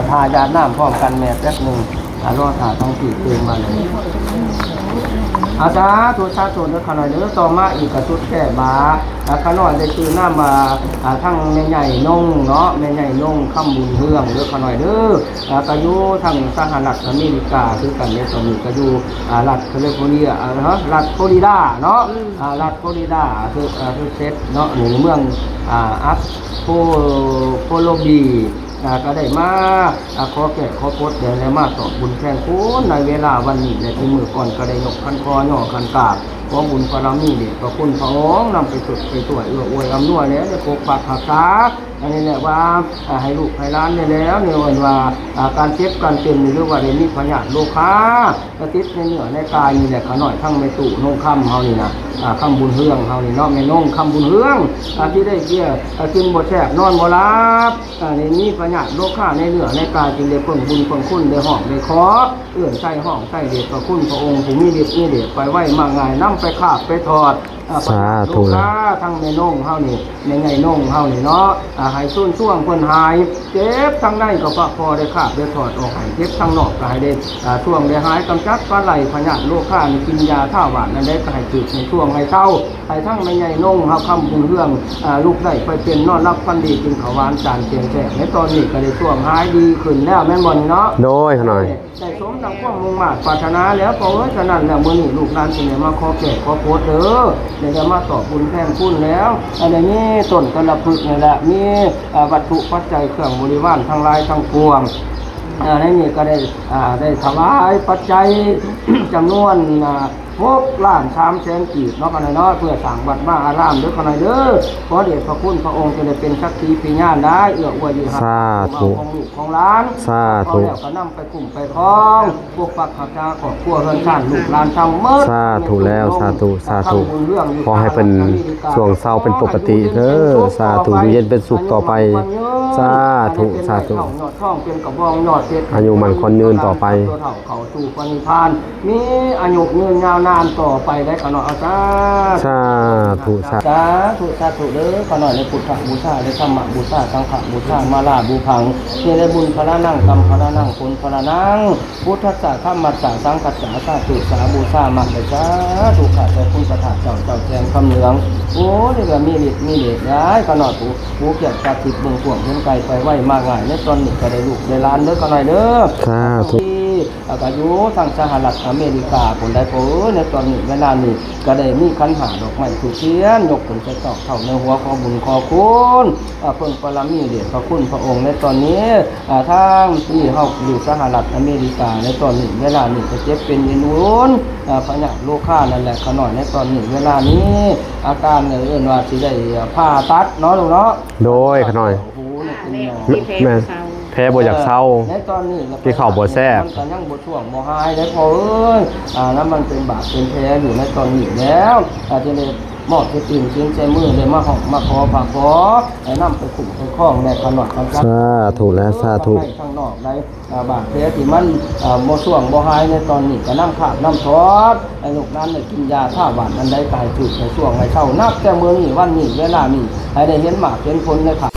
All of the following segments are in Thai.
ทายาน้ำพร้อมกันแม่แป๊บหนึ่งรอถ่าต้องผีเองมาเลยอาจารย์ตัวชาติตัวขนาดนี้ต่อมาอีกกระสุดแก่บาขนาดได้ชื่อหน้ามาทั้งแม่ใหญ่นงเนาะแม่ใหญ่นงข้ามบุญเฮืองเด้อขนาดเด้อกระยูทั้งสหรัฐอเมริกาคือกันในตอนนี้กระยูรัฐแคลิฟอร์เนียรัฐฟลอริดาเนาะรัฐฟลอริดาคือเซตเนาะหนึ่งเมืองอัสโพโลบีก็ได้มาขอแก่ขอพดเดี๋ยวได้มาตอบบุญแทนคุณในเวลาวันนี้ในที่มือก่อนก็ได้ยกคันคอย่อคันกาบขอบุญพระมีเดชพระคุณพระองค์นำไปสุดไปตรวจอวยอำนวยแล้วได้ปกปักรักษาอันนี้แหละว่าให้ลูกให้ร้านเนี่ยแล้วเนี่ยว่าการเจ็บการเป็นหรือว่าได้มีพยาธิโรคากระติดในเนื้อในกายนี่แหละขน่อยทั้งไม่ตู่นงคำเฮานี่นะคำบุญเฮืองเฮานี่เนาะแม่นงคำบุญเฮืองที่ได้เกี่ยกินบ่แซ่บนอนบ่หลับนี่มีพยาธิโรคาในเนื้อในกายจึงได้เพิ่งบุญเพิ่งคุณได้หอมได้ขอเอื้อนใส่ห้องใส่เดชพระคุณพระองค์ผู้มีฤทธิ์มีเดชไปไว้มาง่ายนำไปคาบไปถอดสาธุทั้งแม่นงเฮานี่ในไงนงเฮานี่เนาะให้สู้ช่วงเพิ่นหายเจ็บทั้งในก็พอได้คาบได้ถอดออกให้เจ็บทั้งนอกก็ให้ได้ช่วงได้หายกำจัดปลาไหลพยาธิโรคานี่กินยาท่าหวานนั่นได้ก็ให้ถึกในช่วงให้เศร้าให้ทั้งแม่ใหญ่นงเฮาคำบุญเรื่องลูกได้ไปเป็นนอนรับฟันดีกินข้าวหวานจานเพียงแท้ในตอนนี้ก็ได้ช่วงหายดีขึ้นแล้วแม่นบ่นี่เนาะโดยขน่อยได้สมดังความมุ่งมั่นปรารถนาแล้วพอฉะนั้นแล้วมื้อนี้ลูกหลานสิได้มาขอแก่ขอโพดเด้อได้มาตอบบุญแทนคุณแล้วอันนี้ต้นกระพึกนี่แหละมีวัตถุปัจจัยเครื่องบริวารทั้งหลายทั้งปวงในนี้ก็ได้ถวายปัจจัย จำนวน6,300,000 กีบเนาะกันเนาะเพื่อสร้างวัดมาอารามเด้อกันเด้อขอเดชพระคุณพระองค์จะได้เป็นสักขีพยานได้เอื้ออวยอยู่หักของลูกของหลานสาธุแล้วก็นำไปคุ้มไปครองพวกปักหักจาของครัวเฮือนชาติลูกหลานทั้งหมดสาธุแล้วสาธุสาธุขอให้เป็นช่วงเศร้าเป็นปกติเด้อสาธุอยู่เย็นเป็นสุขต่อไปสาธุสาธุอายุมันคนยืนต่อไปเขาสู่ปณิพานมีอายุยืนยาวนานต่อไปได้ขนออาจารย์สาธุสาธุเด้อขนอในพุทธบูชาในธรรมบูชาสังฆบูชามาลาบูพังที่ได้บุญพระนั่งกรรมพระนั่งคุณพระนั่งพุทธศาสนาธรรมศาสนาสังฆศาสนาตุสาบูชามาเลยจ้าถูกขาดใจคุณสถานเจ้าแทนคำเหลืองโอ้นี่ก็มีฤทธิ์มีเดชย้ายขนอผู้เกี่ยวกับจิตเมืองขวงเงินไกลไปไหวมากง่ายในตอนนี้ก็ได้ลูกได้ล้านเด้อขนอเด้อสาธุก็อยู่ทางสหรัฐอเมริกาคนใดในตอนนี้เวลานี้ก็ได้มีขันหาดอกไม้ถูกเทียนยกขึ้นไปตอกเท่าในหัวขอบุญขอคุณเพิ่งปรมีเดชพระคุณพระองค์ในตอนนี้ทางที่เฮาอยู่สหรัฐอเมริกาในตอนนี้เวลานี้ก็เจ็บเป็นเย็นวุ่นพญาโรคานั่นแหละขน่อยในตอนนี้เวลานี้อาการเอิ้นว่าสิได้ผ่าตัดเนาะลูกเนาะโดยขน่อยแม่แพ้บ่อยากเศร้าที่เข่าบ่แซ่บมันก็ยังบ่ช่วงบ่หายได้พอแล้วมันเป็นบาดเป็นแผลอยู่ในตอนนี้แล้วอาจจะได้มอบไปตื่นเสียงใจมือได้มามาขอฝากขอให้นำไปขุ่มไปคล้องในขนอดกันครับสาธุและสาธุข้างนอกได้บาดแผลที่มันบ่ช่วงบ่หายในตอนนี้ก็น้ำขาดน้ำทอดให้ลูกนั้นได้กินยาท่าหวานอันใดกายถูกในช่วงในเช้านับแต่มื้อนี้วันนี้เวลานี้ให้ได้เห็นหมากเห็นผลในค่ะ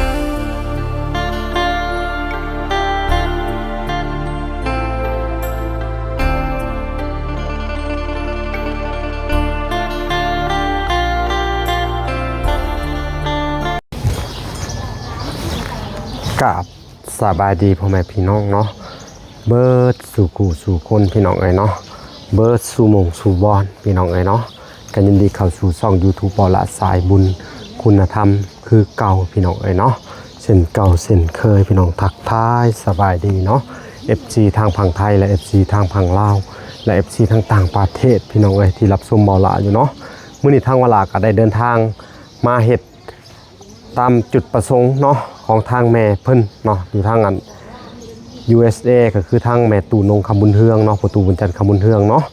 กับสบายดีพ่อแม่พี่น้องเนาะเบิร์ดสู่กูสู่คนพี่น้องเอ้ยเนาะเบิร์ดสู่มงสู่บอลพี่น้องเอ้ยเนาะกันยินดีเข้าสู่ช่อง YouTube ปอละสายบุญคุณธรรมคือเก่าพี่น้องเอ้ยเนาะเส้นเก่าเส้นเคยพี่น้องทักทายสบายดีเนาะ FC ทางฝั่งไทยและ FC ทางฝั่งลาวและ FC ทางต่างประเทศพี่น้องเอ้ยที่รับชมเบาละอยู่เนาะมื้อนี้ทางเวลาก็ได้เดินทางมาเฮ็ดตามจุดประสงค์เนาะของทางแม่เพิ่นเนาะอยู่ทางอัน USA ก็คือทางแม่ตู่นงคำบุญเฮืองเนาะประตูบุญจันทร์คำบุญเฮืองเนาะ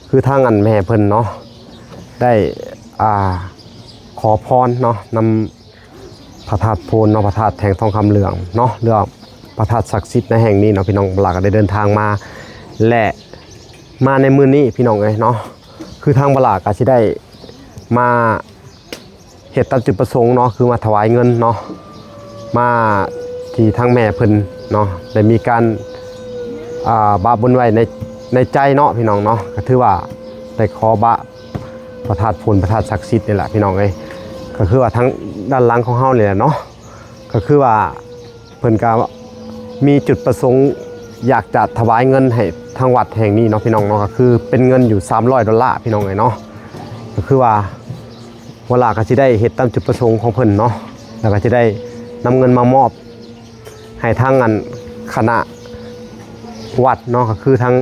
คือทางอันแม่เพิ่นเนาะได้ขอพรเนาะนำพระธาตุโพนเนาะพระธาตุแทงทองคำเหลืองเนาะเรื่องพระธาตุศักดิ์สิทธิ์ในแห่งนี้เนาะพี่น้องหลักก็ได้เดินทางมาและมาในมื้อนี้พี่น้องเอ้ยเนาะคือทางบลาก็สิได้มาเหตุตามจุดประสงค์เนาะคือมาถวายเงินเนาะมาที่ทางแม่เพิ่น เนาะได้มีการบะบุญไว้ในใจเนาะพี่น้องเนาะก็ถือว่าได้ขอบะพระธาตุพลพระธาตุศักดิ์สิทธิ์นี่แหละพี่น้องเอ้ยก็คือว่าทั้งด้านหลังของเฮาเนี่ยเนาะก็คือว่าเพิ่นก็มีจุดประสงค์อยากจะถวายเงินให้ทางวัดแห่งนี้เนาะพี่น้องเนาะก็คือเป็นเงินอยู่$300พี่น้องเอ้ยเนาะก็คือว่าเวลาก็สิได้เฮ็ดตามจุดประสงค์ของเพิ่นเนาะแล้วก็สิได้นำเงินมามอบให้ทางอันคณะวัดเนาะก็คือทาง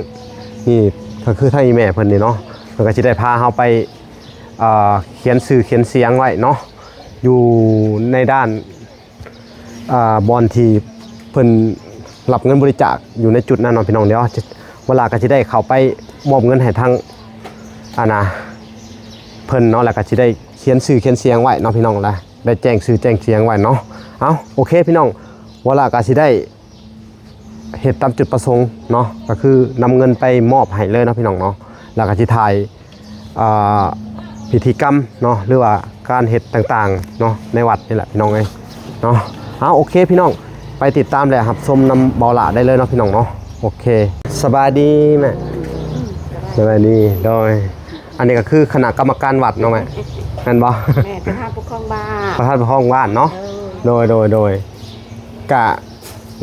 นี่ก็คือทางอีแม่เพิ่นนี่เนาะเพิ่นก็สิได้พาเฮาไปเขียนสื่อเขียนเสียงไว้เนาะอยู่ในด้านบอนที่เพิ่นรับเงินบริจาคอยู่ในจุดนั้นเนาะพี่น้องเดี๋ยวเวลาก็สิได้เข้าไปมอบเงินให้ทางเพิ่นเนาะแล้วก็สิได้เขียนสื่อเขียนเสียงไว้เนาะพี่น้องละได้แจ้งสื่อแจ้งเสียงไว้เนาะเอาโอเคพี่น้องเวลาก็สิได้เหตุตามจุดประสงค์เนาะก็คือนำเงินไปมอบให้เลยเนาะพี่น้องเนาะแล้วก็สิถ่ายพิธีกรรมเนาะหรือว่าการเหตุต่างๆเนาะในวัดนี่แหละพี่น้องเอ้ยเนาะเอาโอเคพี่น้องไปติดตามเลยครับชมนำเบาหละได้เลยเนาะพี่น้องเนาะโอเคสบายดีแม่สบายดีโดยอันนี้ก็คือคณะกรรมการวัดเนาะแม่แม่นบ่แม่ประธานปกครองบ้าน ประธานปกครองบ้านเนาะโดยกะ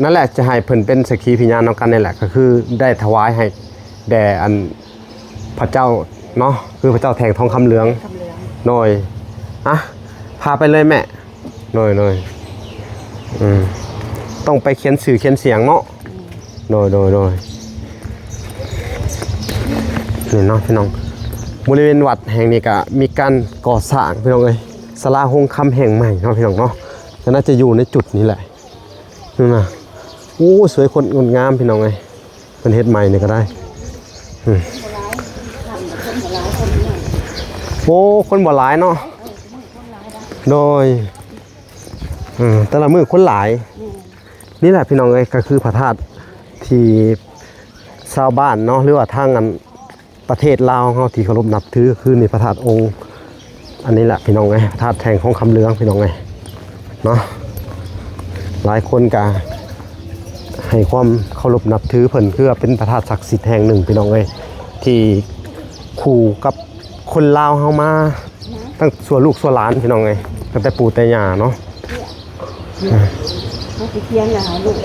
นั่นแหละจะให้เพิ่นเป็นสักขีพยานเนาะกันนี่แหละก็คือได้ถวายให้แด่อันพระเจ้าเนาะคือพระเจ้าแทงทองคำเหลืองโดยพาไปเลยแม่โดยต้องไปเขียนสื่อเขียนเสียงเนาะโดยนี่เนาะพี่น้องบริเวณวัดแห่งนี้ก็มีการก่อสร้างพี่น้องเอ้ยศาลาหงคำแห่งใหม่เนาะพี่น้องเนาะก็น่าจะอยู่ในจุดนี้แหละนี่นะโอ้สวยคนงดงามพี่น้องเอ้ยเป็นเฮ็ดใหม่นี่ก็ได้โอ้คนบ่หลายเนาะโดยแต่ละมือคนหลายนี่แหละพี่น้องเอ้ยก็คือพระธาตุที่ชาวบ้านเนาะหรือว่าทางอันประเทศลาวเฮาที่เคารพนับถือคือนี่พระธาตุองค์อันนี้แหละพี่น้องเอ้ยพระธาตุแทงของคำเหลืองพี่น้องเอ้ยเนาะหลายคนก็ให้ความเคารพนับถือเพิ่นคือเป็นพระธาตุศักดิ์สิทธิ์แห่งหนึ่งพี่น้องเอ้ยที่คู่กับคนลาวเฮามาตั้งส่วนลูกส่วนหลานพี่น้องเอ้ยตั้งแต่ปู่แต่ย่าเนาะเขาไปเขียนแล้วลูก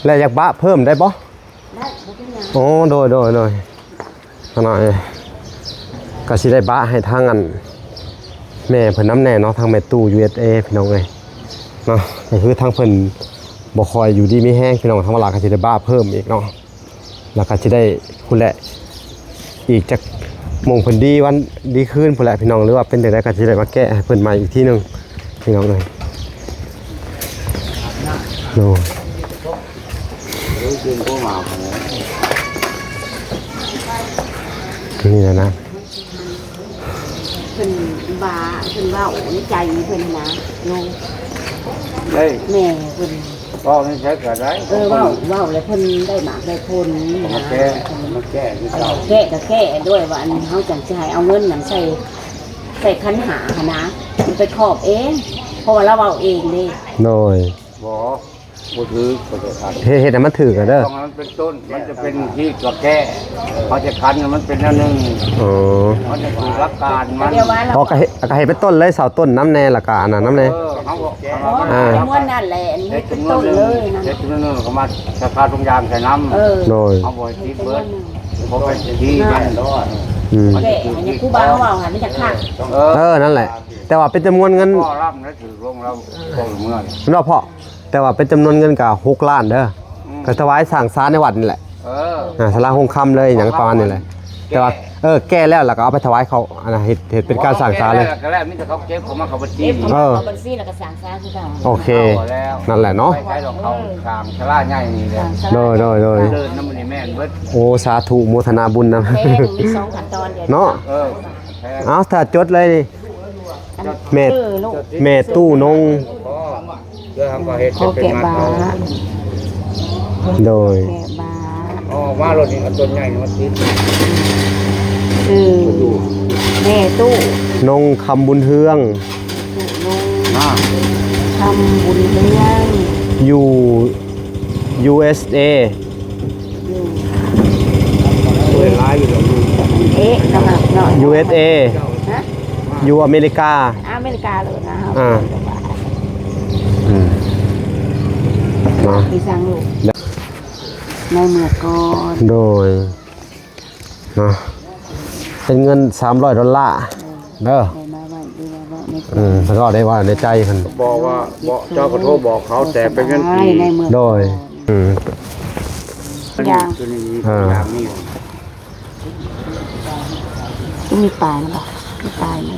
แล้วอยากบะเพิ่มได้บ่ได้บ่เป็นหยังโอ้โดยขนาดนี้ก็สิได้บะให้ทางอันแม่เพิ่นน้ำแน่เนาะทางแม่ตู้ USA พี่น้องเอ้ยเนาะก็คือทางเพิ่นบ่คอยอยู่ดีมีแห้งพี่น้องทางเวลาก็สิได้บะเพิ่มอีกเนาะแล้วก็สิได้พุ่นแหละอีกจักมงเพิ่นดีวันดีขึ้นพุ่นแหละพี่น้องหรือว่าเป็นจังได๋ก็สิได้มาแก้ให้เพิ่นใหม่อีกทีนึงพี่น้องเอ้ยโน่นี่นะเพิ่นบาเพิ่นเว้าในใจเพิ่นนะโยม เฮ้ย แม่เพิ่น ก็ไม่ใช่ก็ได้เว้าแล้วเพิ่นได้หมากได้ผลนะ มาแก้ที่เก่า แก้ก็แก้ด้วยว่าอันเฮาจังสิให้เอาเงินนั่นใส่คันหาหั่นนะมันไปครอบเองเพราะว่าเราเว้าเองเด้โดยบ่ถือก็จะคันเฮ็ดให้มันถือกันเด้อมันเป็นต้นมันจะเป็นที่ตัวแก้พอจะคันมันเป็นอันนึงมันจะถูกหลักการมันพอก็ให้เป็นต้นเลยเสาต้นน้ำแน่ละกาน่ะน้ำแน่เขาบอกม้วนนั่นแหละนี่เป็นต้นเลยนะเฮ็ดจำนวนนึงก็มาสภาพทุกอย่างใส่น้ำโดยเอาบ่ให้ติดเบิดบ่เป็นที่มันดอกแก้อันนี้ครูบาเขาเว้าหั่นมันจะคักนั่นแหละแต่ว่าเป็นจำนวนเงินก็รับแล้วถือลงแล้วก็เมื่อเนาะพ่อแต่ว่าเป็นจำนวนเงินกับ6 ล้านเด้อก็ถวายสร้างศาลในวัดนี่แหละศาลาหงคำเลยอย่างประมาณนี้แหละแต่ว่าแก้แล้วก็เอาไปถวายเขาเฮ็ดเป็นการสร้างศาลเลยก็แล้วมีแต่เขาเก็บเขามาเขาบัญชีเขาบัญชีแล้วก็สร้างศาลคือเก่าโอเคนั่นแหละเนาะใช้ดอกเขาสร้างศาลาใหญ่นี่แหละโดยเดินน้ำมันนี่แม่นเบิดโอ้สาธุโมทนาบุญนะมี2ขั้นตอนเดียวเนาะเอาถ้าจดเลยแม่ตู้นงเพื่อทำก่อเหตุเป็นงานเขาโดยว่ารถนี่มันต้นใหญ่มันติดแม่ตู้นงคำบุญเฮืองนง ทำบุญเลี้ยง อยู่ USA อยู่ เวลาอยู่แล้วอยู่ เอ๊ะนะครับเนาะ USA ฮะ อยู่อเมริกา อเมริกาเลยนะครับ อ่า อืมเนาะ พี่สั่งลูกในเมื่อก่อน โดยเนาะเป็นเงิน$300เด้อ ได้มาไว้ดูว่าใน แล้วก็ได้ว่าในใจเพิ่น บอกว่าบอกเจ้าขอโทษบอกเขาแต่เป็นเงินปี ในเมื่อ โดยอืม อย่าง ตัวนี้ อ่า อย่างนี้ ต้องมีปลายนะบอกมีปลายนะ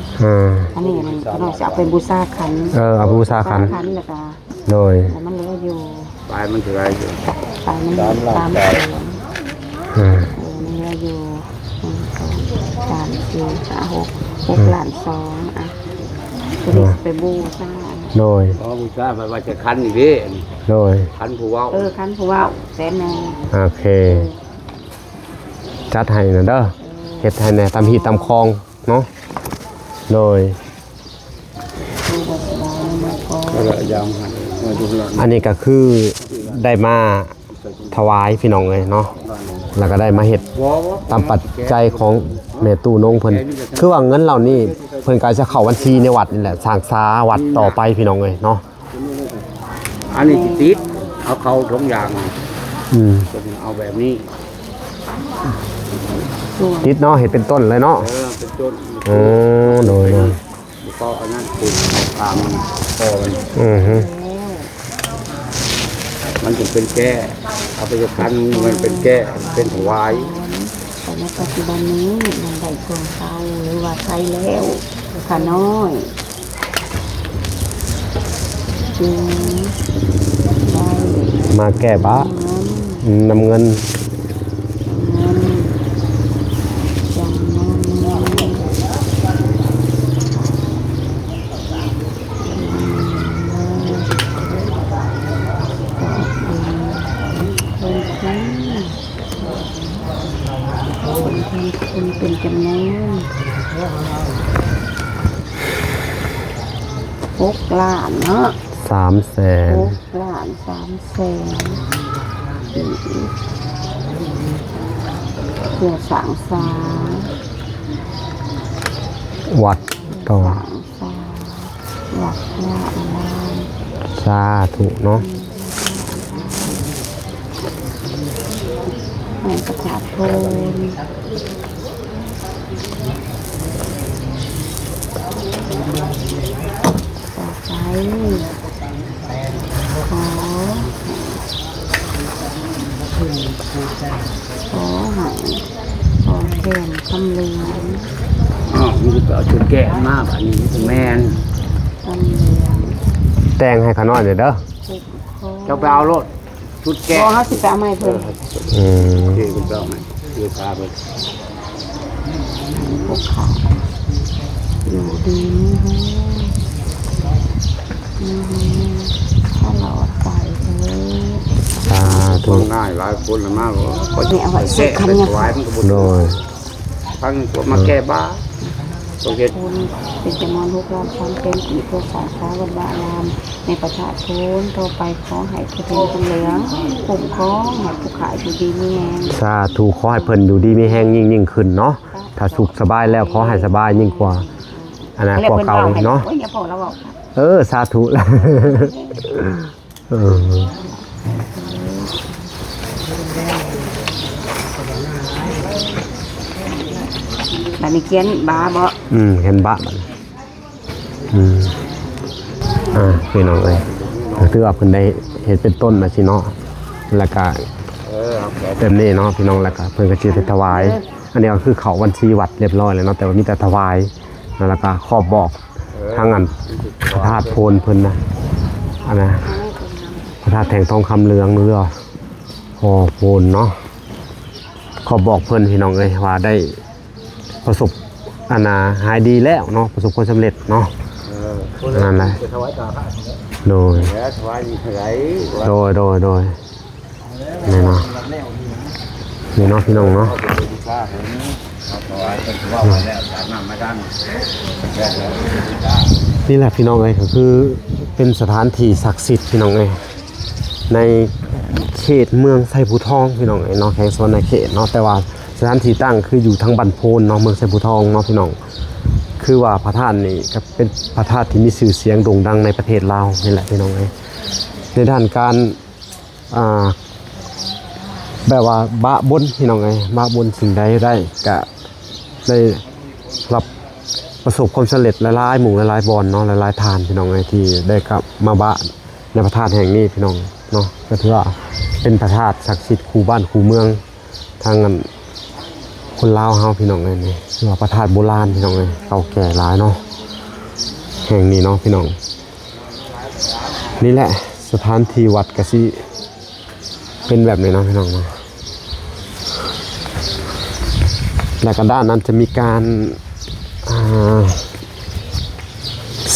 อันนี้มันเราจะเอาเป็นบูชาขัน เอาบูชาขัน ขันแล้วก็ โดย แล้วมันเหลืออยู่ ปลายมันถืออะไรอยู่ ปลายมันตามเสียง อืม มันเหลืออยู่1 2 3 4 5 6 ล้าน2อ่ะจะได้ไปบูชา โดย เพราะบูชาไปว่าจะคันอีกดิ โดย คันผู้เว่า ขันเพราะว่าแสนนึง โอเค จัดให้นะเด้อเฮ็ดให้แน่ตามที่ตามคลองเนาะโดย ดูบทสบายมาก่อน ก็เลยยาวหันมาดูหลัง อันนี้ก็คือได้มาถวายพี่น้องเลยเนาะแล้วก็ได้มาเฮ็ดตามปัจจัยของแม่ตู้นงเพิ่นคือว่าเงินเหล่านี้เพิ่นก็จะเข้าบัญชีในวัดนี่แหละสร้างศาวัดต่อไปพี่น้องเลยเนาะ อันนี้สิติดเอาเขาทุกอย่าง อืม เอาแบบนี้ ส่วน ติดเนาะเฮ็ดเป็นต้นเลยเนาะ เป็นต้น อ๋อโดย ก็อันนั้นคือตามมันพอมัน อือฮึ มันจะเป็นแก้เอาไปจะคันมันเป็นแก้เป็นถวาย แต่ในปัจจุบันนี้มันได้ส่วนเศร้าหรือว่าใช้แล้วขาน้อยจึงได้ มาแก้บะ เงิน นำเงิน จำนวนเงินคุณเป็นจำนวน6 ล้านเนาะ 300,000 6 ล้าน3 แสนเพื่อสั่งสา วัดต่อ สั่งสาหลักว่าอะไร สาธุเนาะ ให้ประชาชนต่อไปขอให้ขอแก่นคำเลือง อ๋อมันจะเอาชุดแก้มากอันนี้แมน คำเลือง แต่งให้ขาน้อยเด้อ ทุกคน เจ้าไปเอารถชุดแก้ พอเขาสิไปเอาไม้เพิ่น อืม ที่คุณเจ้าไหมเดี๋ยวพาไป พวกเขาอยู่ดีนี่ฮะตลอดไปเลย สาธุ ตัวง่ายหลายคนละมากก็ นี่เอาไว้ใส่ แก้ คัน ไป เนี่ย ถวายมันก็บุญ โดย ทั้งตัวมาแก้บ้าตัวเฮ็ด คุณเป็นจำนวน6 ล้าน3 แสนกี่พวกสาขาวัดวาอารามในประชาชนต่อไปขอให้ผู้เป็นคนเหลืองผมขอให้ผู้ขายอยู่ดีมีแรง สาธุขอให้เพิ่นอยู่ดีมีแห้งยิ่งขึ้นเนาะถ้าสุขสบายแล้วขอให้สบายยิ่งกว่าอันนั้นกว่าเก่าอีกเนาะ โอ้ยอย่าพอแล้วบอก สาธุ เออ บัดนี้เขียนบาบ่ เห็นบะมันพี่น้องเอ้ยถือว่าเพิ่นได้เฮ็ดเป็นต้นมาสิเนาะแล้วก็ เอาแก้ เต็มนี่เนาะพี่น้องแล้วก็เพิ่นก็สิไปถวาย อันนี้ก็คือเขาบัญชีวัดเรียบร้อยแล้วเนาะแต่ว่ามีแต่ถวายแล้วก็ขอบบอกทางอันพระธาตุโพนเพิ่นนะอันนะพระธาตุแทงทองคำเหลืองเรือพอโพนเนาะขอบบอกเพิ่นพี่น้องเอ้ยว่าได้ประสบอันน่ะหายดีแล้วเนาะประสบความสำเร็จเนาะนั่นแหละ จะถวายตาพระ โดย แล้วถวายนี่เท่าไหร่ โดยนี่เนาะนี่เนาะพี่น้องเนาะ เอาไปบูชาเห็นเอาถวายเป็นว่ามาแล้วสามน้ำมาดันแก้แล้วบูชา นี่แหละพี่น้องเอ้ยก็คือเป็นสถานที่ศักดิ์สิทธิ์พี่น้องเอ้ยในเขตเมืองไซภูทองพี่น้องเอ้ยเนาะแข่งโซนในเขตเนาะแต่ว่าสถานที่ตั้งคืออยู่ทางบันโพนเนาะเมืองไซภูทองเนาะพี่น้องคือว่าพระธาตุนี่ก็เป็นพระธาตุที่มีชื่อเสียงโด่งดังในประเทศลาวนี่แหละพี่น้องเอ้ยในด้านการแบบว่าบะบนพี่น้องเอ้ยบะบนสิ่งใดได้ก็ได้รับประสบความสำเร็จหลายๆหมู่หลายๆบอนเนาะหลายๆทานพี่น้องเอ้ยที่ได้กลับมาบะในพระธาตุแห่งนี้พี่น้องเนาะก็ถือว่าเป็นพระธาตุศักดิ์สิทธิ์คู่บ้านคู่เมืองทางคนลาวเฮาพี่น้องเอ้ยนี่คือว่าพระธาตุโบราณพี่น้องเอ้ยเก่าแก่หลายเนาะแห่งนี้เนาะพี่น้องนี่แหละสถานที่วัดกะสิเป็นแบบนี้เนาะพี่น้องเนาะและก็ด้านนั้นจะมีการ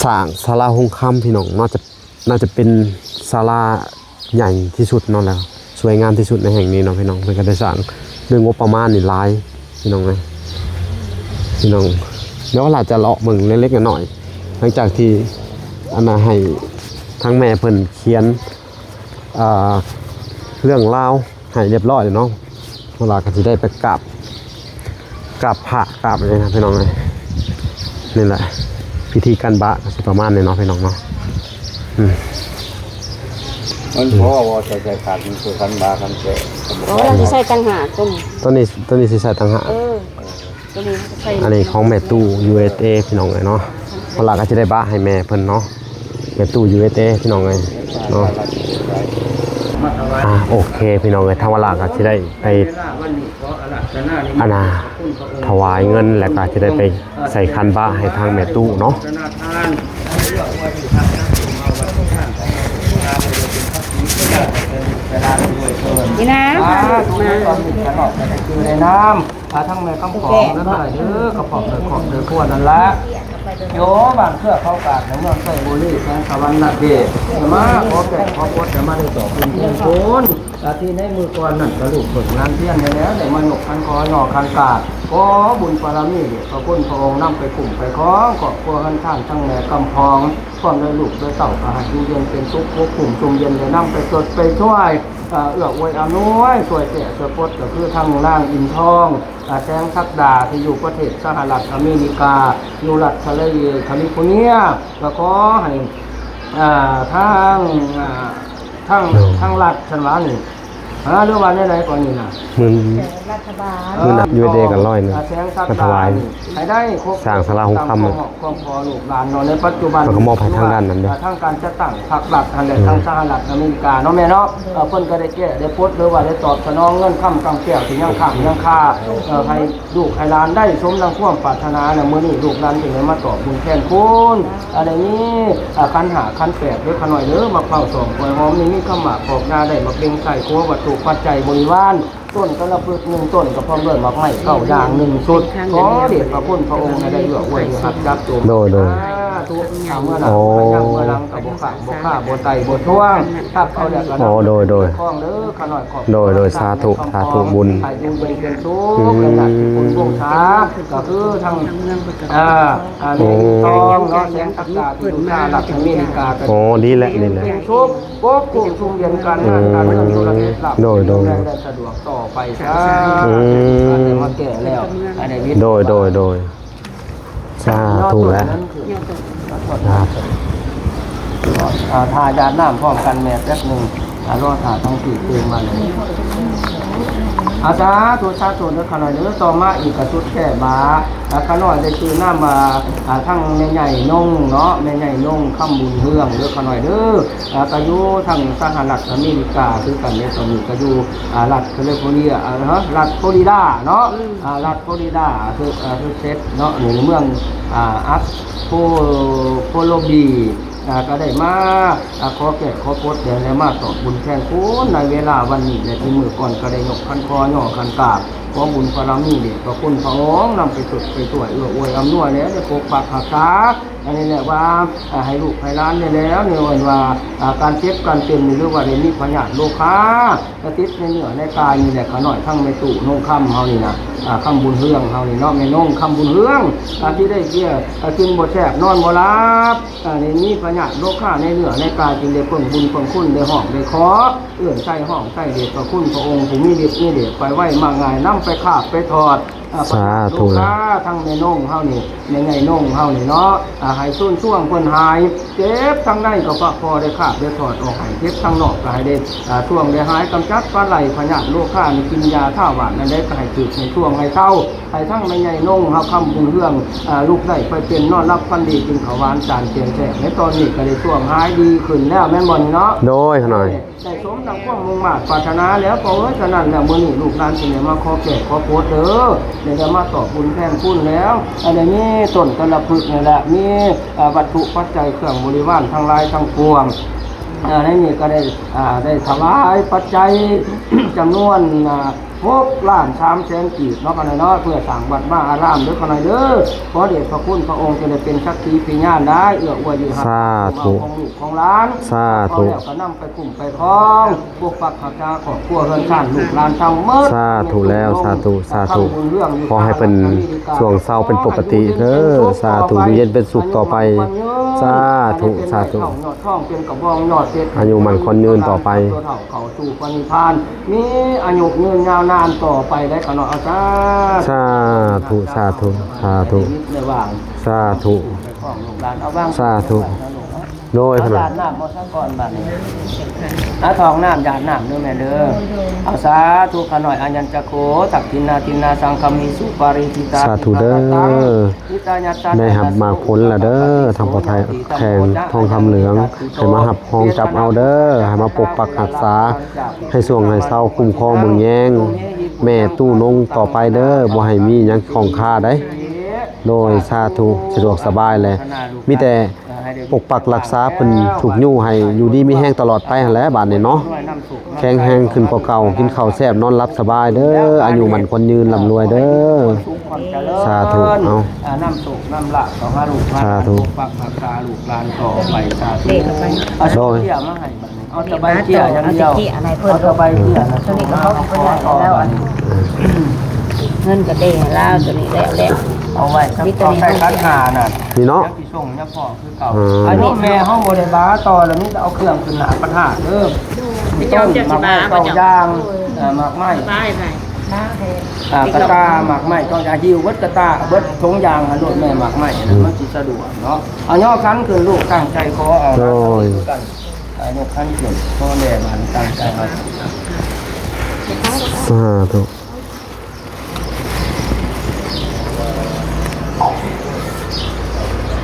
สร้างศาลาหงส์ค่ำพี่น้องน่าจะเป็นศาลาใหญ่ที่สุดเนาะแล้วสวยงามที่สุดในแห่งนี้เนาะพี่น้องเพิ่นก็ได้สร้างด้วยงบประมาณนี่หลายพี่น้องเลยพี่น้องเดี๋ยวเราจะเลาะเบิ่งเล็กๆน้อยๆหลังจากที่ให้ทั้งแม่เพิ่นเขียนเรื่องราวให้เรียบร้อยเนาะเวลาก็จะได้ไปกราบพระกราบอะไรนะพี่น้องเลยนี่แหละพิธีการบะก็สิประมาณนี้เนาะพี่น้องเนาะมันพอว่าใจขาดมันคือคันบาคันแก่ โอ้เราจะใส่ตังหากต้นนี้สิใส่ต่างหากตัวนี้ใส่ อันนี้ของแม่ตู้ USA พี่น้องเลยเนาะเวลาก็จะได้บะให้แม่เพิ่นเนาะแม่ตู้ USA พี่น้องเลยเนาะโอเคพี่น้องเลยทางเวลาก็จะได้ไปถวายเงินแล้วก็จะได้ไปใส่คันบะให้ทางแม่ตู้เนาะนี่นะมาตอนนี้จะหลอกแต่คือในน้ำทั้งแม่คำของแล้วหน่อยเด้อกระป๋องเด้อของเด้อขวดนั่นละโยบางเสื้อเข้ากาดในเมืองไซบุรีแสงสวรรค์นักเดชมาขอแก่ขอพดจะมาได้ต่อเป็นเพียงคนที่ในมือก่อนนั่นกระดูกฝึกงานเพี้ยนไปแล้วแต่มาหยกคันคอหน่อคันกาดก็บุญปรามีพระคุณพระองค์นำไปกลุ่มไปคล้องขอบครัวขันท่านทั้งแม่กำพองความได้ลูกได้เต่าอาหารยูเย็นเป็นทุกข์พวกกลุ่มจุ่มเย็นเลยนำไปสดไปช่วยเอื้ออวยอำนวยสวยเสียสวยพดก็คือทางล่างอินทองแสงทักดาที่อยู่ประเทศสหรัฐอเมริกาอยู่รัฐแคลิฟอร์เนียแล้วก็ให้ทางรัฐชันวานี่เรื่องวันไหนก่อนนี่นะรัฐบาลมือนับยูเดกัน100นึงมาถวายให้ได้สร้างศาลาหงส์ค่ำความพอลูกหลานในปัจจุบันมันก็มอบให้ทางด้านนั้นเด้อทางการจะตั้งพรรครัฐทางทางสหรัฐอเมริกาเนาะแม่เนาะเพิ่นก็ได้แก้ได้พดหรือว่าได้ตอบสนองเงินค่ำกำแก้วที่ยังข้ามยังค่าให้ลูกให้หลานได้สมดังความปรารถนาเนี่ยมื้อนี้ลูกหลานจึงได้มาตอบบุญแทนคุณอะไรนี้คันหาคันแปดด้วยขน่อยเด้อมาเผาสองปล่อยหอมนี่มีข้าวหมากปอกยาได้มาเป็นไก่โควัตถุปัจจัยบริวารต้นก็ละพึก1ต้นก็พร้อมด้วยหมากไม้เก้าอย่าง1ชุดขอเดชพระคุณพระองค์ให้ได้เอื้ออวยหักจับโจมโดยทุกเมื่อหลังยังเมื่อหลังกับบ่ฆ่าบ่ไตบ่ท่วงถ้าเขาเรียกกันโดยข้องเด้อขน่อยขอบโดยสาธุบุญให้บุญเป็นสุขเป็นหลักคุณวงศาก็คือทางเรียนทองเนาะแสงทักษะที่ดูหน้าหลักอเมริกากันนี่แหละชุบปุ๊บกลุ่มชุมเย็นกันการเงินธุรกิจหลักโดยสะดวกต่อไปซะมาแก่แล้วอันนี้โดยสาธุแล้วทายาน้ำพร้อมกันแม่แป๊บนึงรอถ่าต้องตีเองมาเลยสาธุเด้อขน่อยเด้อต่อมาอีกกระสุดแก่บาขน่อยได้ชื่อน้ำมาทั้งแม่ใหญ่นงเนาะแม่ใหญ่นงข้ามบุญเฮืองเด้อขน่อยเด้อกระยูทางสหรัฐอเมริกาคือกันเนี่ยตอนนี้กระยูรัฐแคลิฟอร์เนียรัฐฟลอริดาเนาะรัฐฟลอริดาคือเซตเนาะหรือเมืองอัสโพโลบีก็ได้มาขอแก่ขอพดเดี๋ยวได้มาตอบบุญแทนคุณในเวลาวันนี้ในที่มือก่อนก็ได้ยกคันคอย่อคันกราบขอบุญพระรามีเดชพระคุณพระองค์นำไปสุดไปสวยเอื้ออวยอำนวยแล้วได้ปกปักรักษา อันนี้แหละว่าให้ลูกให้ร้านได้แล้วเนี่ยว่าการเจ็บการเป็นหรือว่าได้มีพยาธิโรคค้ากระติดในเนื้อในกายนี่แหละขน่อยทั้งไม่ตู่นุ่งค่ำเฮานี่นะค่ำบุญเฮืองเฮานี่เนาะแม่นุ่งค่ำบุญเฮืองที่ได้เกี่ยกินบ่แซ่บนอนบ่หลับนี่มีพยาธิโรคค้าในเนื้อในกายจึงได้เพิ่งบุญเพิ่งคุณได้ห้องได้ขอเอื้อนใจห้องใจเดชพระคุณพระองค์ผู้มีฤทธิ์มีเดชไปไว้มาง่ายนำไปคาบไปถอดสาธุ ทั้งในน่องเฮานี่ในไงน่องเฮานี่เนาะให้ส่วนช่วงเพิ่นหายเจ็บทั้งในก็พอได้คาบได้ถอดออกให้เจ็บทั้งนอกก็ให้ได้ช่วงได้หายกำจัดปลาไหลพยาธิโรคค้านี่กินยาท่าหวานนั่นได้ก็ให้ถึกในช่วงให้เศร้าให้ทั้งในไงน่องเฮาคำบุญเรื่องลูกได้ไปเป็นนอนรับฟันดีกินข้าวหวานจานเพียงแท้ในตอนนี้ก็ได้ช่วงหายดีขึ้นแล้วแม่นบ่นี่เนาะโดยขน่อยได้สมดังความมุ่งมั่นปรารถนาแล้วพอฉะนั้นแล้วมื้อนี้ลูกหลานสิได้มาขอแก่ขอโพดเด้อได้มาตอบบุญแทนคุณแล้วอันนี้ต้นตะละพึกนี่แหละมีวัตถุปัจจัยเครื่องบริวารทั้งหลายทั้งปวงในนี้ก็ได้ถวายปัจจัย จำนวน6,300,000 กีบเนาะกันเนาะเพื่อสร้างวัดว่าอารามเด้อกันเด้อขอเดชพระคุณพระองค์จะได้เป็นสักขีพยานได้เอื้ออวยอยู่หาของลูกของหลานสาธุแล้วก็นำไปคุ้มไปครองพวกปักหักจาของครัวเฮือนชาติลูกหลานทั้งหมดสาธุแล้วสาธุสาธุขอให้เป็นช่วงเศร้าเป็นปกติเด้อสาธุอยู่เย็นเป็นสุขต่อไปสาธุสาธุอายุมันคนยืนต่อไปเขาสู่ปณิพานมีอายุยืนยาวนานต่อไปได้ขนาดอาจารย์สาธุสาธุสาธุสาธุสาธุโดยขนาดน้ำมาสักก่อนบัดนี้ทองน้ำหยาดน้ำเด้อแม่เด้อเอาสาธุขน่อยอัญญจักโขตักทินาสังคมีสุปาริจิตาสาธุเด้อได้หับมาผลละเด้อทำประทายแทงทองคำเหลืองให้มาหับห้องจับเอาเด้อให้มาปกปักรักษาให้ส่วงให้เศร้าคุ้มครองมึงแยงแม่ตู้นงต่อไปเด้อบ่ให้มีหยังของค่าได้โดยสาธุสะดวกสบายเลยมีแต่ปกปักรักษาเพิ่นถูกยู่ให้อยู่ดีมีแห้งตลอดไปหั่นแหละบาดนี้เนาะแข็งแรงขึ้นกว่าเก่ากินข้าวแซ่บนอนหลับสบายเด้ออายุมันคนยืนร่ำรวยเด้อสาธุเอาน้ำสุกน้ำละต่อหาลูกสาธุปกปักรักษาลูกหลานต่อไปสาธุเอาโซ่เกี่ยมาให้บัดนี้เอาตะไบเกี่ยอย่างเดียวเอาตะไบเกี่ยนะตัวนี้ก็เขาเพิ่นให้แล้วอันเงินก็ได้แล้วตัวนี้แล้วเอาไว้ครับเอาใส่คันหาน่ะนี่เนาะที่ส่งเนี่ยพ่อคือเก่าอันนี้แม่ห้องบ่ได้บ้าต่อแล้วนี่เอาเครื่องขึ้นหน้าประทาเด้อต้นหมากไม้ต้องย่างหมากไม้กระตาหมากไม้ต้องหิวเบิดกระตาเบิดทงยางโดดแม่หมากไม้มันสิสะดวกเนาะเอาย่อคันขึ้นลูกตั้งใจขอเอาโอ้ยยกคันขึ้นพ่อแม่บ้านตั้งใจเอาสาธุ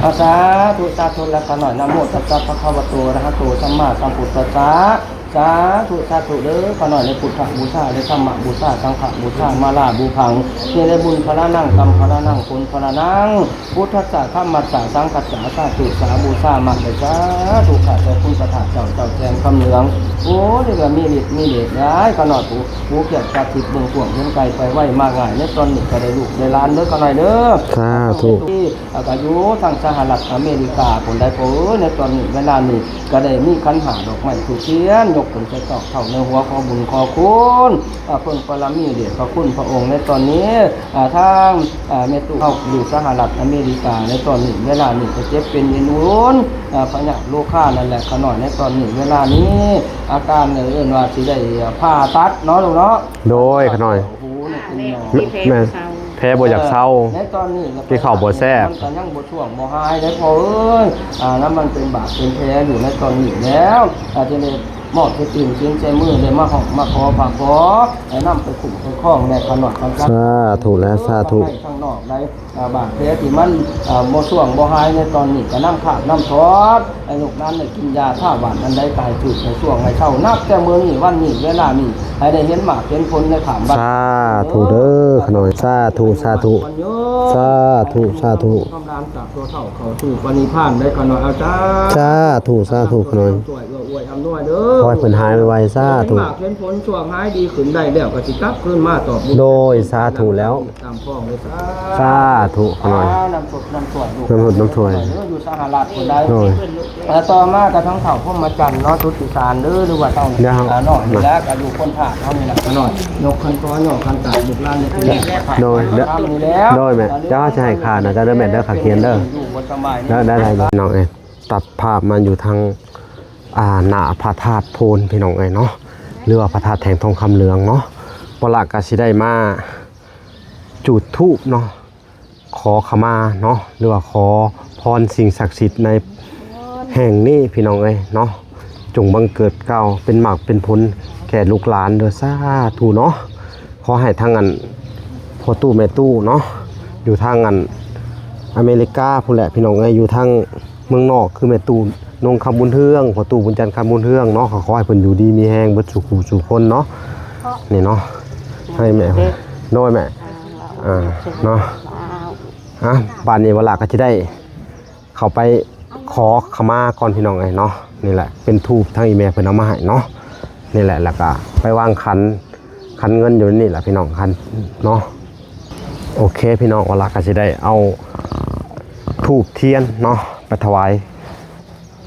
อาสาธุสาธุละกันหน่อยนะโมตัสสะภะคะวะโตอะระหะโตสัมมาสัมพุทธัสสะสาธุสาธุเด้อขอหน่อยในพุทธบูชาในธรรมบูชาสังฆบูชามาลาบูพังเนี่ยได้บุญพระนั่งกรรมพระนั่งคุณพระนั่งพุทธัสสะธรรมัสสะสังฆัสสะสาธุสาบูชามาเลยสาธุข้าแต่คุณประทานเจ้าแทนคำเหลืองโอ้นี่ก็มีฤทธิ์มีเดชย้ายขอหน่อยผู้เกียรติศักดิ์สิทธิ์เบื้องต้นเรื่องไกลไปไหวมากง่ายในตอนนี้ก็ได้ลูกได้ล้านเด้อขอหน่อยเด้อสาธุที่อายุทางสหรัฐอเมริกาคนใดในตอนนี้เวลานี้ก็ได้มีขันหาดอกไม้ถูกเทียนยกผลใจตอกเท่าในหัวขอบุญขอคุณเพิ่งปรมีเดชพระคุณพระองค์ในตอนนี้ทางเมตุเข้าอยู่สหรัฐอเมริกาในตอนนี้เวลานี้จะเจ็บเป็นยินวุ้นพญาโลค่านั่นแหละขน่อยในตอนนี้เวลานี้อาการเอื่นว่าสิได้ผ่าตัดเนาะลูกเนาะโดยขน่อยแม่แพ้บ่อยากเศร้าในตอนนี้ที่เข่าบ่แซ่บมันก็ยังบ่ช่วงบ่หายได้พอเอ้ยแล้วมันเป็นบาดเป็นแผลอยู่ในตอนนี้แล้วอาจจะได้มอบให้ตื่นเสียงใจมือเลยมาขอฝากขอให้นำไปขุ่มไปคล้องในขนมกันสาธุและสาธุข้างนอกได้บาดแผลที่มันบ่ช่วงบ่หายในตอนนี้ก็น้ำขาดน้ำทอดไอ้ลูกนั้นได้กินยาท่าหวานอันใดตายจุดในช่วงในเช้านับแต่มื้อนี้วันนี้เวลานี้ ให้ได้เห็นหมากเห็นผลในขามบัด สาธุเด้อขน่อยสาธุสาธุสาธุสาธุ กำลังจากตัวเท่าเขาสู่ปณิพานได้ขน่อยเอาจ้า สาธุสาธุขน่อย ช่วยอวยอำนวยเด้อ ขอให้เพิ่นหายไวๆสาธุ หมากเห็นผลช่วงหายดีขึ้นได้แล้วก็สิกลับขึ้นมาตอบบุญ โดยสาธุแล้ว ตามพ้องเลย สาธุขน่อย น้ำสดน้ำสวด น้ำสดน้ำสวย อยู่สหรัฐคนใด โดย ต่อมากับทั้งเผ่าพวกมาจันเนาะทุติสารเด้อหรือว่าต้อง เดี๋ยวครับ หน่อยนี่แหล้วก็อยู่คนผ่าเท่านี้แหละหน่อยยกคันก้อนยกคันตาบุกล้านนี่คือ โดยเด้อ ทำนี่แล้ว โดยแม่เจ้าจะให้ขาดนะเจ้าเด้อแม่เด้อขาเขียนเด้อ อยู่บนสมัย ได้น้องเอ้ยตัดภาพมาอยู่ทางหน้าพระธาตุโพนพี่น้องเอ้ยเนาะหรือว่าพระธาตุแทงทองคำเหลืองเนาะปลากาสิได้มาจุดธูปเนาะขอขมาเนาะหรือว่าขอพรสิ่งศักดิ์สิทธิ์ในแห่งนี้พี่น้องเอ้ยเนาะจงบังเกิดเก้าเป็นหมากเป็นผลแก่ลูกหลานเด้อสาธุเนาะขอให้ทางอันพ่อตู้แม่ตู้เนาะอยู่ทางอันอเมริกาพู้นแหละพี่น้องเอ้ยอยู่ทางเมืองนอกคือแม่ตู้นงคำบุญเทืองพ่อตู้บุญจันทร์คำบุญเทืองเนาะขอให้เพิ่นอยู่ดีมีแฮงเบิดสุขสู่คนเนาะนี่เนาะให้แม่โดยแม่เนาะบ้านนี้เวลาก็จะได้เข้าไปขอขมาก่อนพี่น้องไงเนาะนี่แหละเป็นทูบทั้งอีเมลเพิ่นเอามาให้เนาะนี่แหละแล้วก็ไปวางขันเงินอยู่นี่แหละพี่น้องขันเนาะโอเคพี่น้องเวลาก็จะได้เอาทูบเทียนเนาะไปถวาย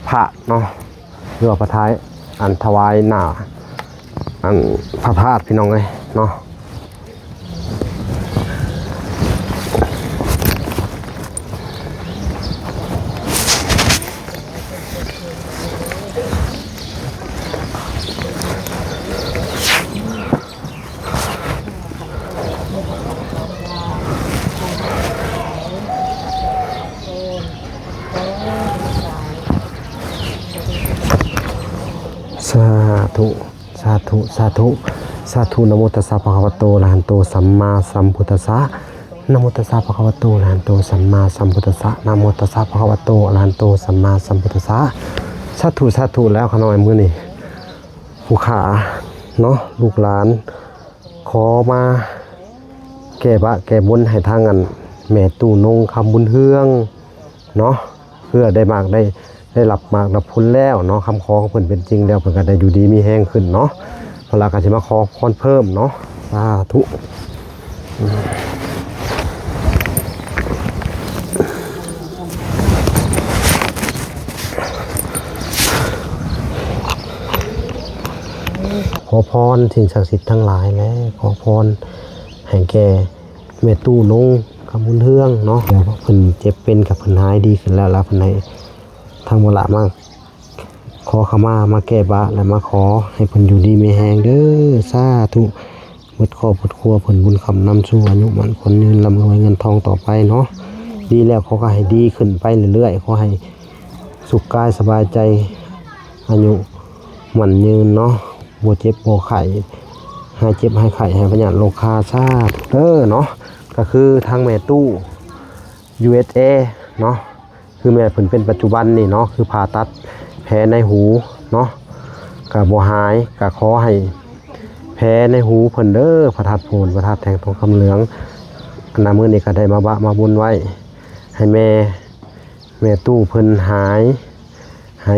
พระเนาะหรือว่าพระท้ายอันถวายหน้าอันพระธาตุพี่น้องเลยเนาะสาธุสาธุสาธุสาธุนะโมตัสสะภะคะวะโตอะระหันโตสัมมาสัมพุทธัสสะนะโมตัสสะภะคะวะโตอะระหันโตสัมมาสัมพุทธัสสะนะโมตัสสะภะคะวะโตอะระหันโตสัมมาสัมพุทธัสสะสาธุสาธุแล้วขน้อยมื้อนี้ผู้ขาเนาะลูกหลานขอมาแก้บะแก้บุญให้ทางอันแม่ตู้นงคำบุญเฮืองเนาะเพื่อได้มากได้รับมากรับผลแล้วเนาะคำขอของเพิ่นเป็นจริงแล้วเพิ่นก็ได้อยู่ดีมีแห้งขึ้นเนาะพอเราก็สิมาขอพรเพิ่มเนาะสาธุขอพรสิ่งศักดิ์สิทธิ์ทั้งหลายและขอพรให้แก่แม่ตู้นงคำบุญเฮืองเนาะเดี๋ยวเพิ่นเจ็บเป็นกับเพิ่นหายดีขึ้นแล้วเพิ่นให้ทางโบราณมาขอขมาแก้บะและมาขอให้เพิ่นอยู่ดีมีแหงเด้อสาธุหมดครอบหมดครัวเพิ่นบุญคำนำสู่อายุมันคนยืนร่ำรวยเงินทองต่อไปเนาะดีแล้วเขาก็ให้ดีขึ้นไปเรื่อยๆขอให้สุขกายสบายใจอายุมันยืนเนาะบ่เจ็บบ่ไข้หายเจ็บหายไข้หายพยาธิโรคาซาเด้อเนาะก็คือทางแม่ตู้ USA เนาะคือแม่เพิ่นเป็นปัจจุบันนี่เนาะคือผ่าตัดแผลในหูเนาะก็บ่หายก็ขอให้แผลในหูเพิ่นเด้อพระธาตุโพนพระธาตุแทงทองคำเหลืองอันนั้นมื้อนี้ก็ได้มาบะมาบุญไว้ให้แม่ตู้เพิ่นหาย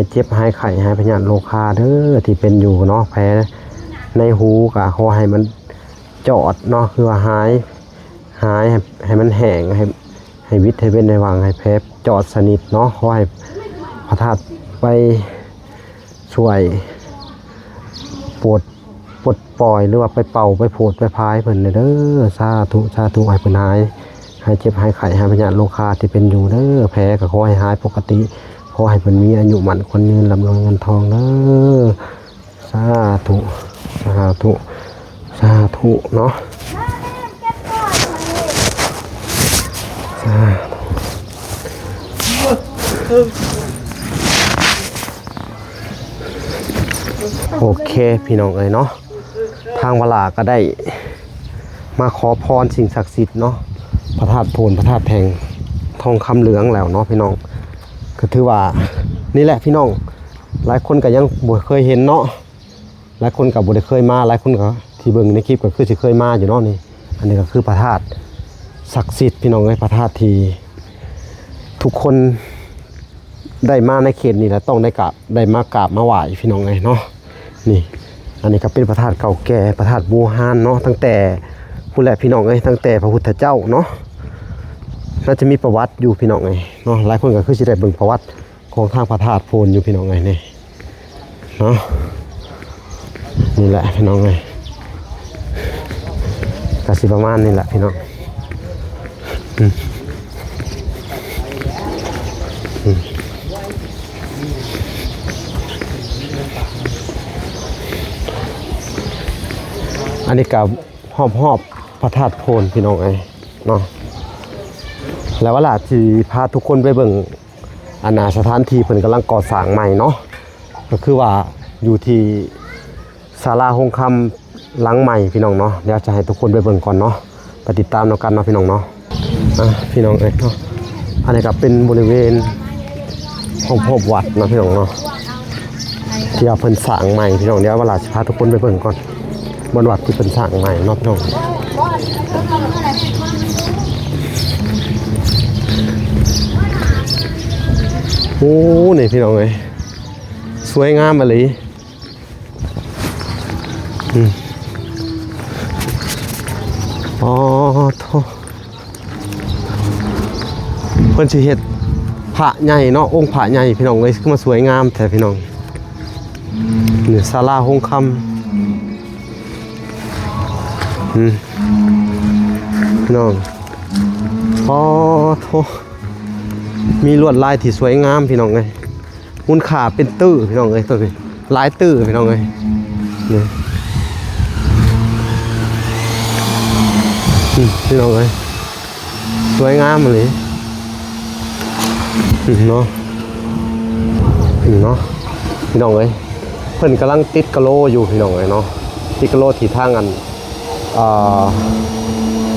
เจ็บหายไข้หายพยาธิโรคาเด้อที่เป็นอยู่เนาะแผลในหูก็ขอให้มันจอดเนาะคือว่าหายให้มันแห้งให้วิตให้เป็นในวางให้แผลจอดสนิทเนาะขอให้พระธาตุไปช่วยปลดปล่อยหรือว่าไปเป่าไปโผดไปพายเพิ่นเด้อสาธุสาธุให้เพิ่นหายเจ็บหายไข้หายพยาธิโรคาที่เป็นอยู่เด้อแผลก็ขอให้หายปกติขอให้เพิ่นมีอายุมั่นคนยืนร่ำรวยเงินทองเด้อสาธุสาธุสาธุเนาะโอเคพี่น้องเอ้ยเนาะทางเวลาก็ได้มาขอพรสิ่งศักดิ์สิทธิ์เนาะพระธาตุโพนพระธาตุแทงทองคำเหลืองแล้วเนาะพี่น้องก็ถือว่านี่แหละพี่น้องหลายคนก็ยังบ่เคยเห็นเนาะหลายคนก็บ่ได้เคยมาหลายคนก็ ที่เบิ่งในคลิปก็คือสิเคยมาอยู่เนาะนี่อันนี้ก็คือพระธาตุศักดิ์สิทธิ์พี่น้องเอ้ยพระธาตุที่ทุกคนได้มาในเขตนี้แล้วต้องได้มากราบมาไหว้พี่น้องเอ้ยเนาะนี่อันนี้ก็เป็นพระธาตุเก่าแก่พระธาตุบูฮานเนาะตั้งแต่ผู้แหละพี่น้องเอ้ยตั้งแต่พระพุทธเจ้าเนาะน่าจะมีประวัติอยู่พี่น้องเอ้ยเนาะหลายคนก็คือสิได้เบิ่งประวัติของทางพระธาตุโพนอยู่พี่น้องเอ้ยนี่เนาะนี่แหละพี่น้องเอ้ยก็สิประมาณนี้แหละพี่น้องอันนี้กับหอบพระธาตุโพนพี่น้องเอ้ยเนาะแล้วว่าล่ะที่พาทุกคนไปเบิ่งอาณาสถานที่เพิ่นกำลังก่อสร้างใหม่เนาะก็คือว่าอยู่ที่ศาลาหงคำหลังใหม่พี่น้องเนาะเดี๋ยวจะให้ทุกคนไปเบิ่งก่อนเนาะไปติดตามเนาะกันเนาะพี่น้องเนาะพี่น้องเอ้ยเนาะอันนี้ก็เป็นบริเวณห้องพบวัดนะพี่น้องเนาะที่ว่าเพิ่นสร้างใหม่พี่น้องเดี๋ยวเวลาสิพาทุกคนไปเบิ่งก่อนบนวัดที่เป็นสร้างใหม่เนาะพี่น้องโอ้นี่พี่น้องเอ้ยสวยงามมาเลยอ๋อโธ่เพิ่นสิเฮ็ดพระใหญ่เนาะองค์พระใหญ่พี่น้องเอ้ยคือมาสวยงามแท้พี่น้องนี่ศาลาหงคำพี่น้องอ๋อโธ่มีลวดลายที่สวยงามพี่น้องเอ้ยมูลค่าเป็นตื้อพี่น้องเอ้ยตัวนี้หลายตื้อพี่น้องเอ้ยนี่พี่น้องเอ้ยสวยงามเลยเนาะเนาะพี่น้องเอ้ยเพิ่นกำลังติดกะโลอยู่พี่น้องเอ้ยเนาะติดกะโลที่ทางอัน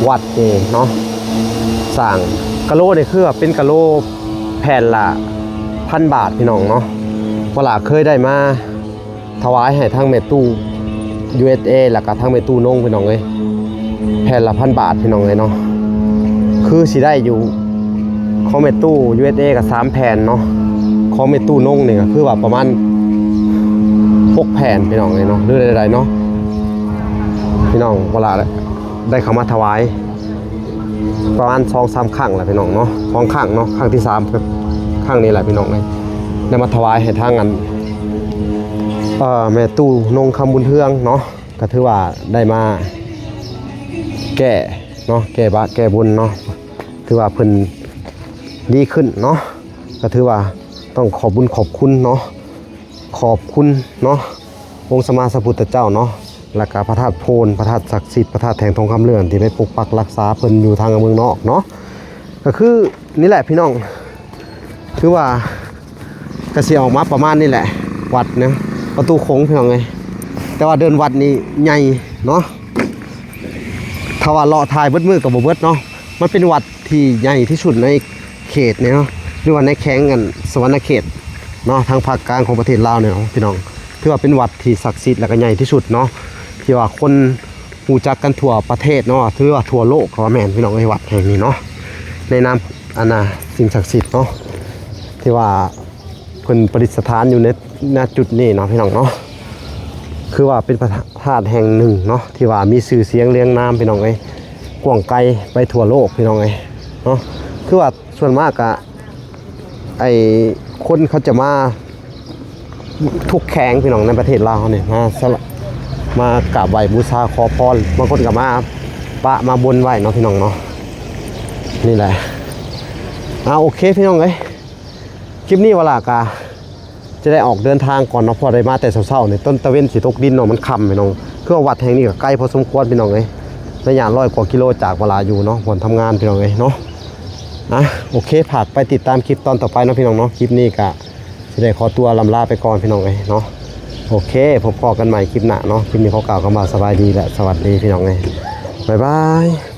วัดนี่เนาะสร้างกะโลนี่คือเป็นกะโลแผ่นละ1,000 บาทพี่น้องเนาะเวลาเคยได้มาถวายให้ทางแม่ตู้ USA แล้วก็ทางแม่ตู้นงพี่น้องเอ้ยแผ่นละ1,000 บาทพี่น้องเอ้ยเนาะคือสิได้อยู่ของแม่ตู้ USA กับ3แผ่นเนาะของแม่ตู้นงนี่ก็คือว่าประมาณ6แผ่นพี่น้องเอ้ยเนาะหรือใดๆเนาะพี่น้องเวลาได้เข้ามาถวายประมาณ 2-3 ครั้งแหละพี่น้องเนาะ2ครั้งเนาะครั้งที่3ก็ครั้งนี้แหละพี่น้องเลยได้มาถวายให้ทางกันแม่ตู้นงคำบุญเทืองเนาะก็ถือว่าได้มาแก้เนาะแก้บาแก้บุญเนาะถือว่าเพิ่นดีขึ้นเนาะก็ถือว่าต้องขอบบุญขอบคุณเนาะขอบคุณเนาะองค์สมมาสัมพุทธเจ้าเนาะแล้วก็พระธาตุโพนพระธาตุศักดิ์สิทธิ์พระธาตุแทงทองคำเลื่อนที่ไปปกปักรักษาเพิ่นอยู่ทางเมืองนอกเนาะก็คือนี่แหละพี่น้องคือว่ากระเสียออกมาประมาณนี่แหละวัดนะประตูโค้งพี่น้องไงแต่ว่าเดินวัดนี่ใหญ่เนาะถ้าว่าเลาะทายเบิดมือกับบ่เบิดเนาะมันเป็นวัดที่ใหญ่ที่สุดในเขตเนี่ยเนาะหรือว่าในแข้งกันสวรรณเขตเนาะทางภาคกลางของประเทศลาวเนี่ยพี่น้องถือว่าเป็นวัดที่ศักดิ์สิทธิ์และก็ใหญ่ที่สุดเนาะที่ว่าคนรู้จักกันทั่วประเทศเนาะถือว่าทั่วโลกก็ว่าแม่นพี่น้องไอ้วัดแห่งนี้เนาะในนามสิ่งศักดิ์สิทธิ์เนาะที่ว่าเพิ่นประดิษฐานอยู่ในจุดนี้เนาะพี่น้องเนาะคือว่าเป็นพระธาตุแห่งหนึ่งเนาะที่ว่ามีชื่อเสียงเรียงนามพี่น้องเอ้ยกว้างไกลไปทั่วโลกพี่น้องเอ้ยเนาะคือว่าส่วนมากอะไอ้คนเขาจะมาทุกแข้งพี่น้องในประเทศลาวเนี่ยมากราบไหว้บูชาขอพรบางคนก็มาบนไหว้เนาะพี่น้องเนาะนี่แหละโอเคพี่น้องเอ้ยคลิปนี้เวลากาจะได้ออกเดินทางก่อนเนาะพอได้มาแต่เช้าๆเนี่ยต้นตะเวนสีตกดินเนาะมันค่ำพี่น้องคือวัดแห่งนี้ก็ใกล้พอสมควรพี่น้องเอ้ยระยะ100 กว่ากิโลจากเวลาอยู่เนาะวันทำงานพี่น้องเอ้ยเนาะโอเคผากไปติดตามคลิปตอนต่อไปเนาะพี่น้องเนาะคลิปนี้ก็จะได้ขอตัวลำลาไปก่อนพี่น้องเอ้ยเนาะโอเคพบกันใหม่คลิปหน้าเนาะคลิปนี้ขอกล่าวคำว่าสบายดีและสวัสดีพี่น้องเอ้ยบ๊ายบาย